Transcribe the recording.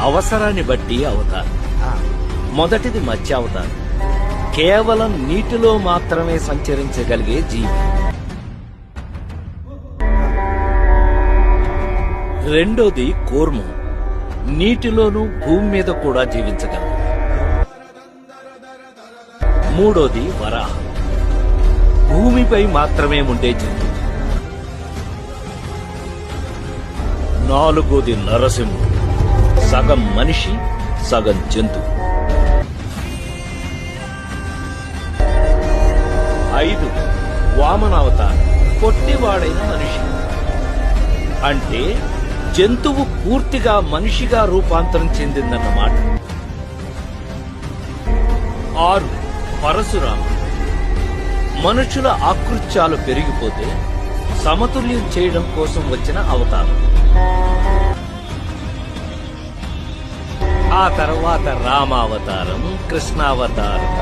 అవసరాన్ని బట్టి అవతారం. మొదటిది మత్స్యావతారం, కేవలం నీటిలో మాత్రమే సంచరించగలిగే జీవి. రెండోది కూర్మం, నీటిలోనూ భూమి మీద కూడా జీవించగలదు. మూడోది వరాహం, భూమిపై మాత్రమే ఉండే జంతువు. నాలుగోది నరసింహుడు, సగం మనిషి సగం జంతువు. 5 వామనావతారం, పొట్టివాడైన మనిషి. అంటే జంతువు పూర్తిగా మనిషిగా రూపాంతరం చెందిందన్నమాట. 6 పరశురాముడు, మనుషుల ఆకృత్యాలు పెరిగిపోతే సమతుల్యం చేయడం కోసం వచ్చిన అవతారం. ఆ తర్వాత రామావతారం, కృష్ణావతారం.